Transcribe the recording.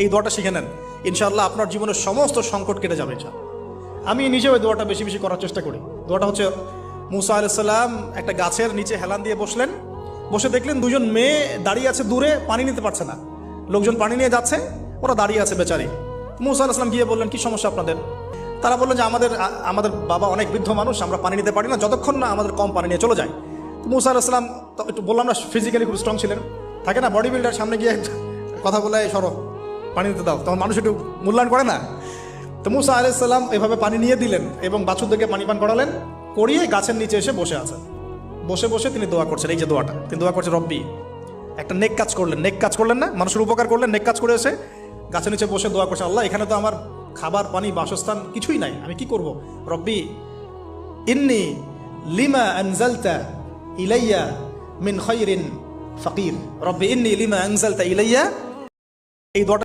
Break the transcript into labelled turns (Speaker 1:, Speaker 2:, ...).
Speaker 1: এই দোয়াটা শিখে নেন, ইনশাআল্লাহ আপনার জীবনের সমস্ত সংকট কেটে যাবে। আমি নিজেও এই দোয়াটা বেশি বেশি করার চেষ্টা করি। দোয়াটা হচ্ছে, মুসা আলাইহিস সালাম একটা গাছের নিচে হেলান দিয়ে বসলেন, বসে দেখলেন দুজন মেয়ে দাঁড়িয়ে আছে দূরে, পানি নিতে পারছে না, লোকজন পানি নিয়ে যাচ্ছে, ওরা দাঁড়িয়ে আছে বেচারি। মুসা আলাইহিস সালাম গিয়ে বললেন, কি সমস্যা আপনাদের? তারা বললেন যে আমাদের বাবা অনেক বৃদ্ধ মানুষ, আমরা পানি নিতে পারি না যতক্ষণ না আমাদের কম পানি নিয়ে চলে যায়। মুসা আলাইহিস সালাম একটু বললাম না, ফিজিক্যালি খুব স্ট্রং ছিলেন, থাকে না বডি বিল্ডার, সামনে গিয়ে কথা বলে সরো পানি নিতে দাও, তখন মানুষ একটু মূল্যায়ন করে না। তো মুসা আলাইহিস সালাম এভাবে পানি নিয়ে দিলেন এবং বাছুরদেরকে পানি পান করালেন, করিয়ে গাছের নিচে এসে বসে আছেন। বসে বসে তিনি দোয়া করছেন, এই যে দোয়াটা তিনি দোয়া করছেন, রব্বি, একটা নেক কাজ করলেন, নেক কাজ করলেন না, মানুষের উপকার করলেন, নেক কাজ করে এসে গাছের নিচে বসে দোয়া করছেন, আল্লাহ এখানে তো আমার খাবার পানি বাসস্থান কিছুই নাই, আমি কি করব? রব্বি ইন্নি লিমা আনজালতা ইলাইয়া মিন খায়রিন ফাকির, রব্বি ইন্নি লিমা আনজালতা ইলাইয়া। এই দোয়াটা